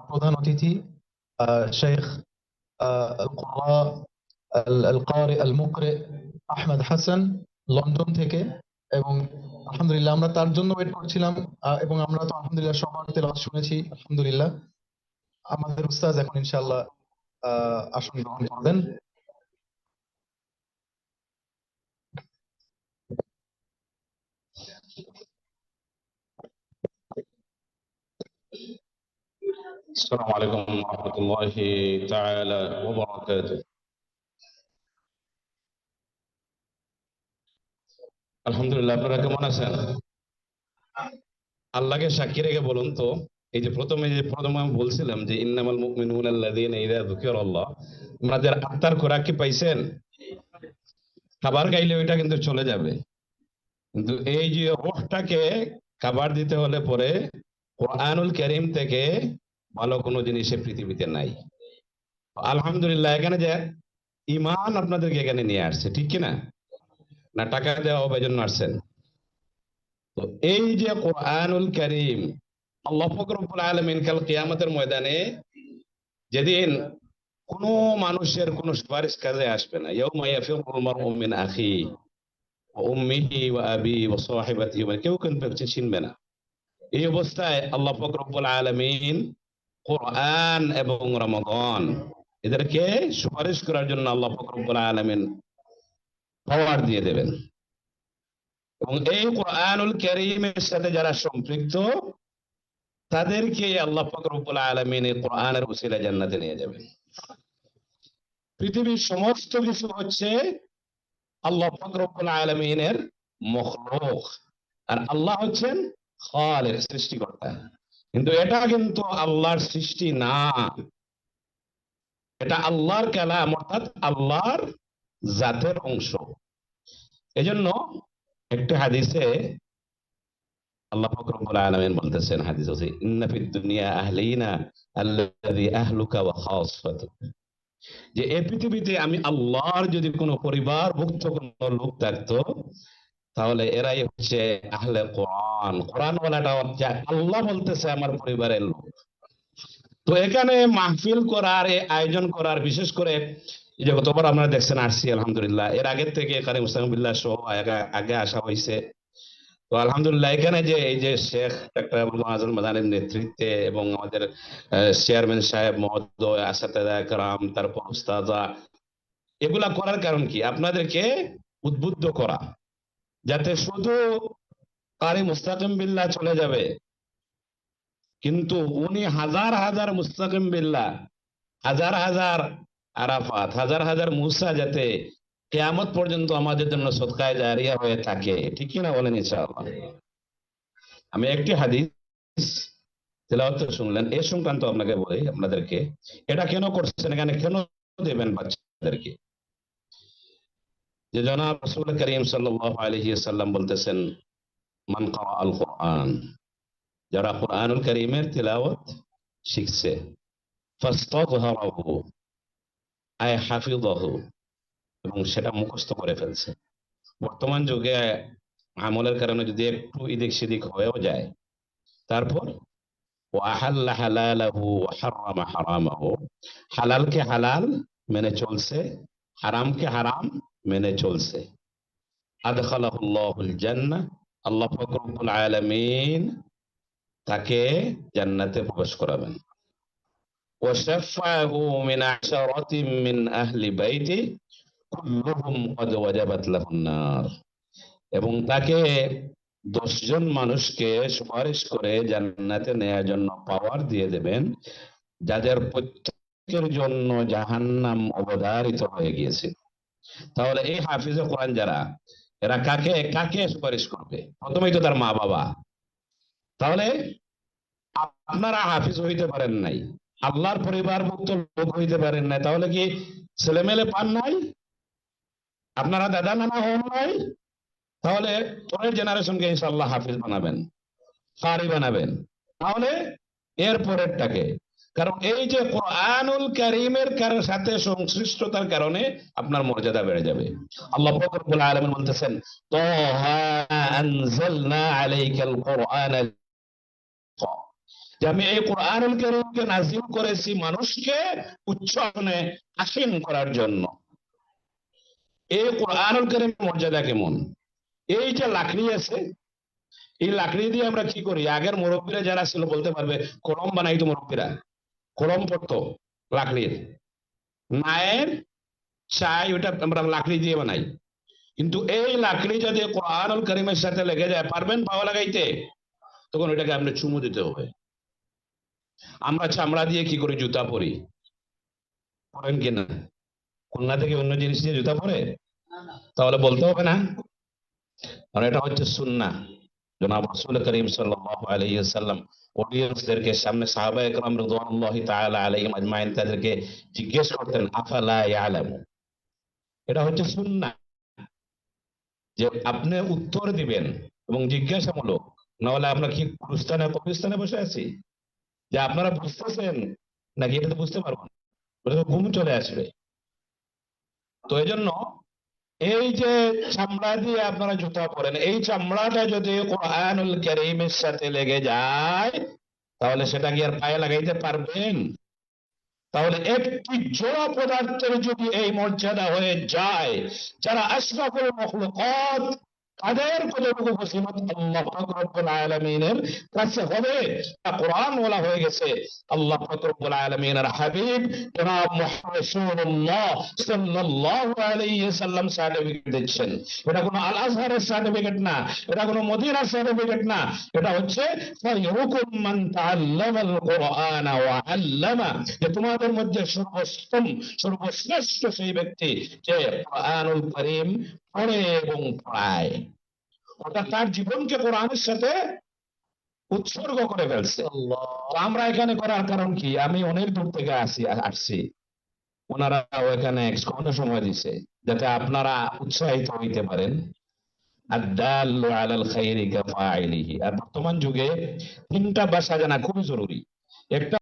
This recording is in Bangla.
প্রধান অতিথি শেখ আল কুররা আল কারি আল মুকরে আহমেদ হাসান লন্ডন থেকে। এবং আলহামদুলিল্লাহ আমরা তার জন্য ওয়েট করছিলাম। এবং আমরা তো আলহামদুলিল্লাহ সবার তেলাওয়াত শুনেছি আলহামদুলিল্লাহ। আমাদের উস্তাদ এখন ইনশাআল্লাহ আসন গ্রহণ করবেন। السلام عليكم ورحمة الله تعالى وبركاته. আলহামদুলিল্লাহ, আপনারা কেমন আছেন? আল্লাহকে সাক্ষী রেখে বলুন তো, এই যে প্রথমে আমি বলছিলাম যে ইন্নামাল মুমিনুনা আল্লাযীনা ইযা যুকিরাল্লাহ, আপনাদের আত্মার খোরাক কি পাইছেন? খাবার খাইলে ওইটা কিন্তু চলে যাবে, কিন্তু এই যে রূহটাকে খাবার দিতে হলে পরে কোরআনুল কারীম থেকে ভালো কোনো জিনিস পৃথিবীতে নাই। আলহামদুলিল্লাহ, এখানে যে ইমান আপনাদেরকে এখানে নিয়ে আসছে, ঠিক কিনা? না টাকা দেওয়া হবে জন্য আসছেন? তো এই যে কোরআনুল কারীম, আল্লাহ পাক রব্বুল আলামিন কাল কিয়ামতের ময়দানে যেদিন কোনো মানুষের কোনো সুপারিশ কাজে আসবে না, ইয়াউমা ইয়াফিরুল মারউ মিন আখি ওয়া উম্মিহি ওয়া আবি ওয়া সাহিবাতিহি, মানে কেউ কিন্তু চিনবে না। এই অবস্থায় আল্লাহ পাক রব্বুল আলামিন কোরআন এবং রমাদান এদেরকে সুপারিশ করার জন্য আল্লাহ পাক রব্বুল আলামিন পাওয়ার দিয়ে দেবেন। এবং এই কোরআনুল কারীমের সাথে যারা সম্পৃক্ত তাদেরকে আল্লাহ পাক রব্বুল আলামিন এই কোরআনের উসিলায় জান্নাতে নিয়ে যাবেন। পৃথিবীর সমস্ত কিছু হচ্ছে আল্লাহ পাক রব্বুল আলামিনের মখলুক, আর আল্লাহ হচ্ছেন খালিক, সৃষ্টিকর্তা। কিন্তু এটা কিন্তু আল্লাহর সৃষ্টি না, এটা আল্লাহর কালাম, অর্থাৎ আল্লাহর জাতের অংশ। এজন্য একটি হাদিসে আল্লাহ পাক রব্বুল আলামিন বলতেছেন, হাদিস আছে, ইন্না ফিদ দুনিয়া আহলিনা আল্লাযী আহলুকা ওয়া খাসসাতুক, যে এই পৃথিবীতে আমি আল্লাহর যদি কোনো পরিবারভুক্ত কোনো লোক থাকতো তাহলে এরাই হচ্ছে আহলে কোরআন। কোরআন ওয়ালাটা হচ্ছে আল্লাহ বলতেছে আমার পরিবারের লোক। তো এখানে মাহফিল করার, আয়োজন করার, বিশেষ করে যে গতবার আমরা দেখছেন আসছি আলহামদুলিল্লাহ, এর আগের থেকে এখানে মুস্তাকিম সহ আগে আসা হয়েছে। তো আলহামদুলিল্লাহ এখানে যে এই যে শেখ ডাক্তার আবুল মাহাজুল মাদানির নেতৃত্বে এবং আমাদের চেয়ারম্যান সাহেব মহোদয়, আসাতেদা کرام, তারপর উস্তাদা, এগুলা করার কারণ কি? আপনাদেরকে উদ্বুদ্ধ করা, যাতে শুধু কারি মুস্তাকিম বিল্লাহ চলে যাবে, কিন্তু উনি হাজার হাজার মুস্তাকিম বিল্লাহ, হাজার হাজার আরাফাত, হাজার হাজার মুসা যাতে কিয়ামত পর্যন্ত আমাদের জন্য সদকায়ে জারিয়া হয়ে থাকে, ঠিক কিনা বলেন ইনশাআল্লাহ? আমি একটি হাদিস তেলাওয়াত শুনলেন, এই সংক্রান্ত আপনাকে বলি আপনাদেরকে, এটা কেন করছেন, এখানে কেন দেবেন বাচ্চাদেরকে? যে জনাব রাসূল করিম সাল্লাল্লাহু আলাইহি ওয়াসাল্লাম বলতেছেন, মান ক্বারা আল কুরআন, যারা কুরআনুল কারীমের তেলাওয়াত শিখছে, ফাস্তাযহারাহু আই হাফিযাহু, এবং সেটা মুখস্থ করে ফেলছে। বর্তমান যুগে আমলের কারণে যদি একটু এদিক সেদিক হয়েও যায়, তারপর ওয়াহাল্লা হালালাহু ওয়া হারামা হারামাহু, হালালকে হালাল মেনে চলছে, হারামকে হারাম মেনে চলছে, আদখালাহুল্লাহুল জান্নাহ, আল্লাহ পাক রব্বুল আলামিন তাকে জান্নাতে প্রবেশ করাবেন। ওয়া শাফাহু মিন আশারাতিন মিন আহলি বাইতি কুল্লুহুম ক্বাদ ওয়াজাবাত লাহুন নার, এবং তাকে 10 জন মানুষকে সুপারিশ করে জান্নাতে নেয়ার জন্য পাওয়ার দিয়ে দেবেন, যাদের প্রত্যেকের জন্য জাহান্নাম অবধারিত হয়ে গিয়েছে। তাহলে এই হাফিজে কোরআন যারা, এরা কাকে কাকে সুপারিশ করবে? প্রথমেই তো তার মা বাবা। তাহলে আপনারা হাফিজ হইতে পারেন নাই, আল্লাহর পরিবারভুক্ত লোক হইতে পারেন নাই, তাহলে কি ছেলেমেলে পান নাই? আপনারা দাদা নানা হন নাই? তাহলে পরের জেনারেশনকে ইনশাআল্লাহ হাফিজ বানাবেন, কারি বানাবেন। তাহলে এর পরেরটাকে, কারণ এই যে কোরআনুল কারীমের সাথে সংশ্লিষ্টতার কারণে আপনার মর্যাদা বেড়ে যাবে। আল্লাহ পাক রব্বুল আলামিন বলতেছেন, তাহা আনজালনা আলাইকাল কুরআনা, যে আমি এই কোরআনুল কারীমকে নাযিল করেছি মানুষকে উচ্চারণে আসীন করার জন্য। এই কোরআনুল কারীমের মর্যাদা কেমন? এই যে লাকড়ি আছে, এই লাকড়ি দিয়ে আমরা কি করি? আগের মুরব্বীরা যারা ছিল বলতে পারবে, কলম বানাইতো মুরব্বীরা, কলম পড়তো লাকড়ির, মায়ের চাই ওটা আমরা লাকড়ি দিয়ে বানাই। কিন্তু এই লাকড়ি যদি কোরআনুল কারীমের সাথে লেগে যায়, পারবেন পাওয়া লাগাইতে? তখন ওইটাকে আপনি চুমু দিতে হবে। আমরা চামড়া দিয়ে কি করে জুতা পরি, পরেন কিনা? খুলনা থেকে অন্য জিনিস দিয়ে জুতা পরে? তাহলে বলতে হবে না? আর এটা হচ্ছে সুন্নাহ। জনাব রাসূল করিম সাল্লাল্লাহু আলাইহি ওয়াসাল্লাম অডিয়েন্সদেরকে সামনে সাহাবায়ে কেরাম রাদিয়াল্লাহু তাআলা আলাইহিম আজমাইন তাদেরকে জিজ্ঞেস করতেন, আফালা ইয়ালামু। এটা হচ্ছে সুন্নাহ, যে আপনি উত্তর দিবেন এবং জিজ্ঞাসামূলক। না হলে আমরা কি গুরুস্থানে কবরস্থানে বসে আছি যে আপনারা বুঝতেছেন নাকি? এটা তো বুঝতে পারবো না, ওটা তো ঘুম চলে আসবে। তো এই জন্য এই যে চামড়া দিয়ে আপনারা জুতা পরেন, এই চামড়াটা যদি কোরআনুল কারীমের সাথে লেগে যায়, তাহলে সেটা কি আর পায়ে লাগাইতে পারবেন? তাহলে একটি জোড়া পদার্থের যদি এই মর্যাদা হয়ে যায়, যারা আশরাফুল মাখলুকাত, তাদের কতটুকু ফজিলত আল্লাহ পাক রব্বুল আলামিনের কাছে হবে। কোরআন ওয়ালা হয়ে গেছে, আল্লাহ পাক রব্বুল আলামিনের হাবিব জনাব মুহাম্মদ রাসূলুল্লাহ সাল্লাল্লাহু আলাইহি ওয়াসাল্লাম সার্টিফিকেট দিচ্ছেন। এটা কোনো আল আজহারের সার্টিফিকেট না, এটা কোনো মদিনার সার্টিফিকেট না, এটা হচ্ছে ফায়ুকুম মান তাআল্লামাল কুরআনা ওয়া আল্লামা, যে তোমাদের মধ্যে সর্বশ্রেষ্ঠ সেই ব্যক্তি যে কোরআনুল কারীম পড়ে এবং পড়ায়। অর্থাৎ তার জীবনকে কোরআনের সাথে উৎসর্গ করে ফেলছে। তো আমরা এখানে করার কারণ কি? আমি অনেক দূর থেকে আসছি, ওনারা ওখানে ঘন্টা সময় দিছে যাতে আপনারা উৎসাহিত হইতে পারেন। আদ-দাল্লু আলাল খাইরি কাফাইলিহি। আর বর্তমান যুগে তিনটা ভাষা জানা খুবই জরুরি। একটা